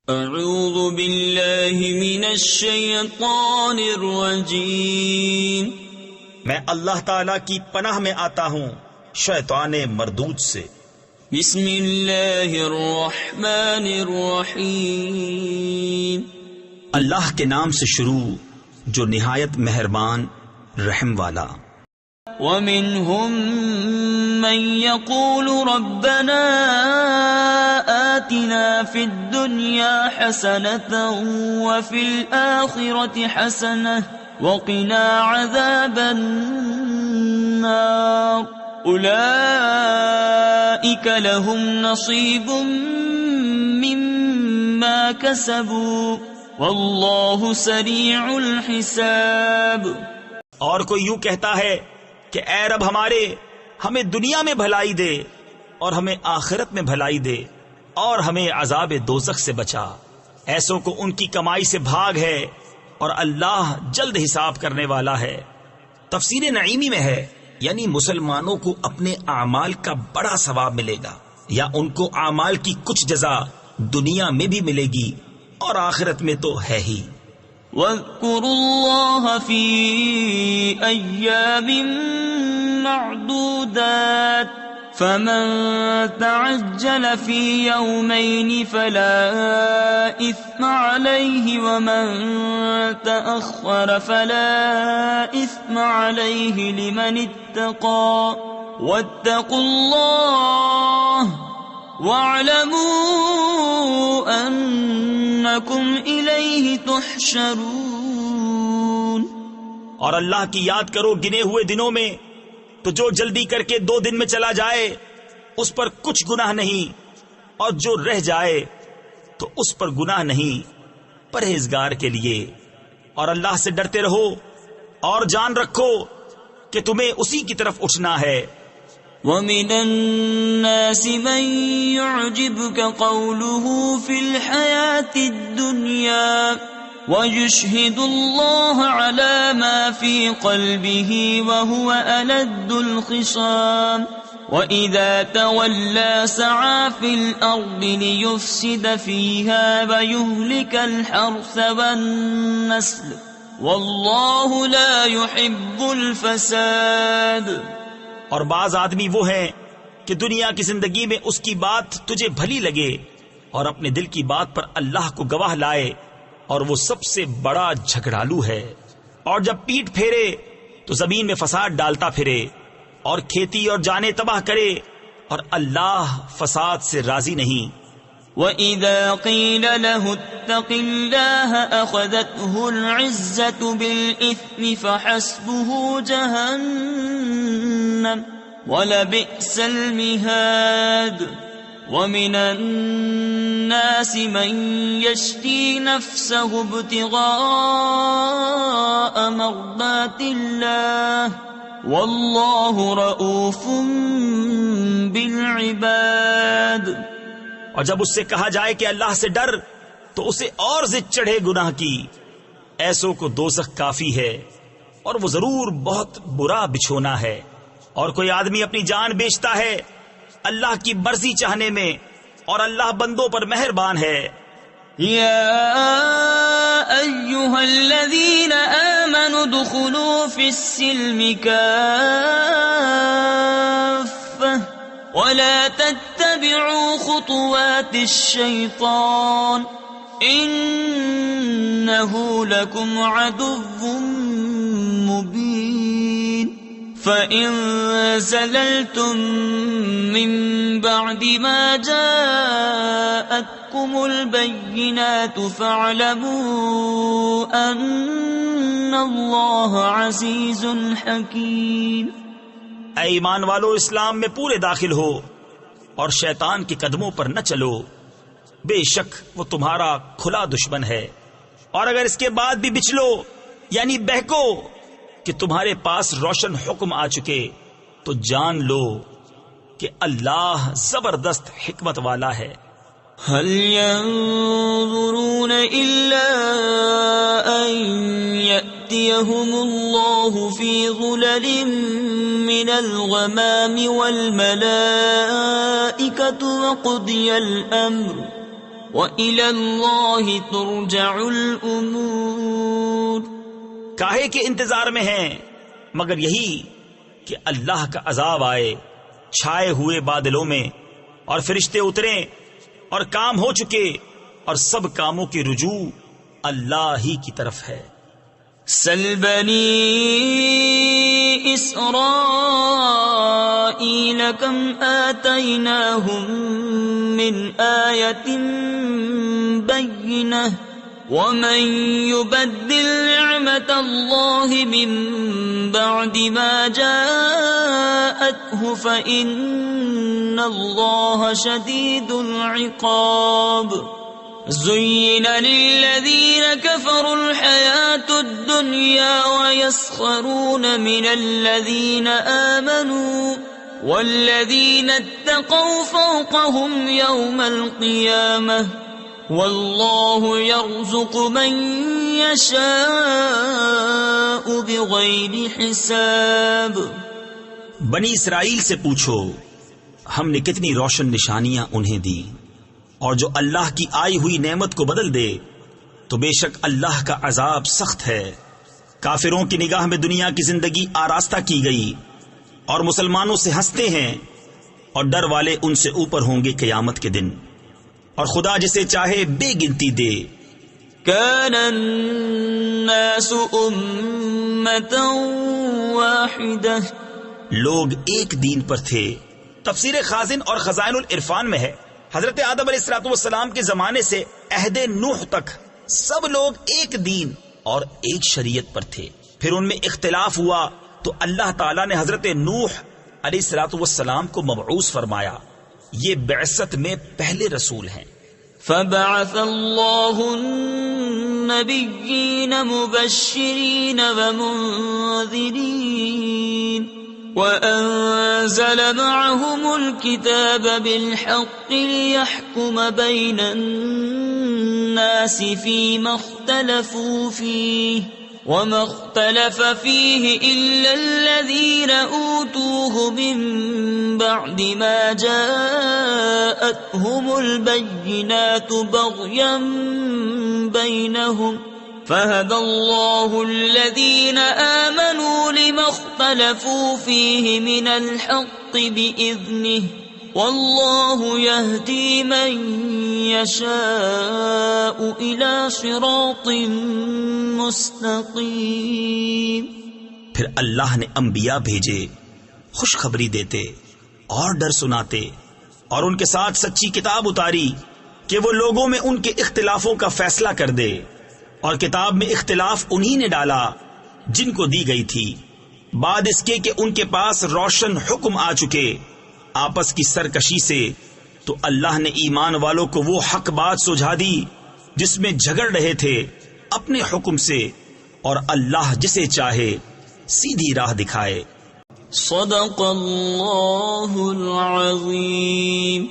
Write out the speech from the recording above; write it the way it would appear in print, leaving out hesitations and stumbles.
اعوذ باللہ من الشیطان الرجیم، میں اللہ تعالی کی پناہ میں آتا ہوں شیطان مردود سے۔ بسم اللہ الرحمن الرحیم، اللہ کے نام سے شروع جو نہایت مہربان رحم والا۔ ومنهم من يقول ربنا آتنا في الدنيا حسنة وفي الآخرة حسنة وقنا عذاب النار أولئك لهم نصيب مما كسبوا والله سريع الحساب۔ اور کوئی یوں کہتا ہے کہ اے رب ہمارے، ہمیں دنیا میں بھلائی دے اور ہمیں آخرت میں بھلائی دے اور ہمیں عذاب دوزخ سے بچا۔ ایسوں کو ان کی کمائی سے بھاگ ہے اور اللہ جلد حساب کرنے والا ہے۔ تفسیر نعیمی میں ہے یعنی مسلمانوں کو اپنے اعمال کا بڑا ثواب ملے گا، یا ان کو اعمال کی کچھ جزا دنیا میں بھی ملے گی اور آخرت میں تو ہے ہی۔ وَاذْكُرُوا اللَّهَ فِي أَيَّامٍ مَّعْدُودَاتٍ فَمَن تَعَجَّلَ فِي يَوْمَيْنِ فَلَا إِثْمَ عَلَيْهِ وَمَن تَأَخَّرَ فَلَا إِثْمَ عَلَيْهِ لِمَنِ اتَّقَى وَاتَّقُوا اللَّهَ وَاعْلَمُوا أَنَّكُمْ إِلَيْهِ تُحْشَرُونَ۔ اور اللہ کی یاد کرو گنے ہوئے دنوں میں، تو جو جلدی کر کے 2 دن میں چلا جائے اس پر کچھ گناہ نہیں، اور جو رہ جائے تو اس پر گناہ نہیں پرہیزگار کے لیے۔ اور اللہ سے ڈرتے رہو اور جان رکھو کہ تمہیں اسی کی طرف اٹھنا ہے۔ وَمِنَ النَّاسِ مَن يُعْجِبُكَ قَوْلُهُ فِي الْحَيَاةِ الدُّنْيَا وَيُشْهِدُ اللَّهَ عَلَى مَا فِي قَلْبِهِ وَهُوَ أَلَدُّ الْخِصَامِ وَإِذَا تَوَلَّى سَعَى فِي الْأَرْضِ لِيُفْسِدَ فِيهَا وَيُهْلِكَ الْحَرْثَ وَالنَّسْلَ وَاللَّهُ لَا يُحِبُّ الْفَسَادَ۔ اور بعض آدمی وہ ہیں کہ دنیا کی زندگی میں اس کی بات تجھے بھلی لگے اور اپنے دل کی بات پر اللہ کو گواہ لائے، اور وہ سب سے بڑا جھگڑالو ہے، اور جب پیٹ پھیرے تو زمین میں فساد ڈالتا پھرے اور کھیتی اور جانیں تباہ کرے، اور اللہ فساد سے راضی نہیں۔ وَإِذَا قِيلَ لَهُ اتَّقِ اللَّهَ أَخَذَتْهُ الْعِزَّةُ بِالْإِثْمِ فَحَسْبُهُ جَهَنَّمُ وَلَبِئْسَ الْمِهَادُ وَمِنَ النَّاسِ مَن يَشْرِي نَفْسَهُ ابْتِغَاءَ مَرْضَاتِ اللَّهِ وَاللَّهُ رَءُوفٌ بِالْعِبَادِ۔ اور جب اس سے کہا جائے کہ اللہ سے ڈر تو اسے اور ضد چڑھے گناہ کی۔ ایسوں کو دوزخ کافی ہے اور وہ ضرور بہت برا بچھونا ہے۔ اور کوئی آدمی اپنی جان بیچتا ہے اللہ کی مرضی چاہنے میں، اور اللہ بندوں پر مہربان ہے۔ یا ایھا الذین آمنوا ادخلوا فی السلم کافۃ ولا تتبعوا خطوات الشیطان انہ لکم عدو مبین۔ فَإِن زَلَلْتُم مِّن بَعْدِ مَا جَاءَتْكُمُ الْبَيِّنَاتُ فَاعْلَمُوا أَنَّ اللَّهَ عَزِيزٌ حَكِيمٌ۔ اے ایمان والو، اسلام میں پورے داخل ہو اور شیطان کے قدموں پر نہ چلو، بے شک وہ تمہارا کھلا دشمن ہے۔ اور اگر اس کے بعد بھی بچلو یعنی بہکو کہ تمہارے پاس روشن حکم آ چکے، تو جان لو کہ اللہ زبردست حکمت والا ہے۔ هل ينظرون إلا أن يأتيهم الله في ظلل من الغمام والملائكة وقضي الأمر وَإِلَى اللَّهِ تُرْجَعُ الْأُمُورُ۔ کاہے کے انتظار میں ہیں مگر یہی کہ اللہ کا عذاب آئے چھائے ہوئے بادلوں میں، اور فرشتے اتریں اور کام ہو چکے، اور سب کاموں کی رجوع اللہ ہی کی طرف ہے۔ سل بنی اسرائیل کم آتیناہم من آیت بینہ ومن يبدل نعمت اللہ من بعد ما جاءته فإن اللہ شدید العقاب۔ زين للذين كفروا الحياة الدنيا ويسخرون من الذين آمنوا والذين اتقوا فوقهم يوم القيامة والله يرزق من يشاء بغير حساب۔ بنی اسرائیل سے پوچھو ہم نے کتنی روشن نشانیاں انہیں دی، اور جو اللہ کی آئی ہوئی نعمت کو بدل دے تو بے شک اللہ کا عذاب سخت ہے۔ کافروں کی نگاہ میں دنیا کی زندگی آراستہ کی گئی، اور مسلمانوں سے ہنستے ہیں، اور ڈر والے ان سے اوپر ہوں گے قیامت کے دن، اور خدا جسے چاہے بے گنتی دے۔ كان الناس أمة واحدة، لوگ ایک دین پر تھے۔ تفسیر خازن اور خزائن العرفان میں ہے حضرت آدم علیہ الصلوۃ والسلام کے زمانے سے عہد نوح تک سب لوگ ایک دین اور ایک شریعت پر تھے، پھر ان میں اختلاف ہوا تو اللہ تعالیٰ نے حضرت نوح علیہ الصلوۃ والسلام کو مبعوث فرمایا، یہ بعثت میں پہلے رسول ہیں۔ فبعث اللہ النبیین مبشرین ومنذرین وَأَنزَلَ مَعَهُمُ الْكِتَابَ بِالْحَقِّ لِيَحْكُمَ بَيْنَ النَّاسِ فِيمَا اخْتَلَفُوا فِيهِ وَمَا اخْتَلَفَ فِيهِ إِلَّا الَّذِينَ أُوتُوهُ مِن بَعْدِ مَا جَاءَتْهُمُ الْبَيِّنَاتُ بَغْيًا بَيْنَهُمْ فَهَدَى اللَّهُ الَّذِينَ آمَنُوا لِمَا اخْتَلَفُوا فِيهِ مِنَ الْحَقِّ بِإِذْنِهِ وَاللَّهُ يَهْدِي مَن يَشَاءُ إِلَى صِرَاطٍ مُسْتَقِيمٍ۔ پھر اللہ نے انبیاء بھیجے، خوشخبری دیتے اور ڈر سناتے، اور ان کے ساتھ سچی کتاب اتاری کہ وہ لوگوں میں ان کے اختلافوں کا فیصلہ کر دے، اور کتاب میں اختلاف انہی نے ڈالا جن کو دی گئی تھی، بعد اس کے کہ ان کے پاس روشن حکم آ چکے آپس کی سرکشی سے، تو اللہ نے ایمان والوں کو وہ حق بات سجھا دی جس میں جھگڑ رہے تھے اپنے حکم سے، اور اللہ جسے چاہے سیدھی راہ دکھائے۔ صدق اللہ العظیم۔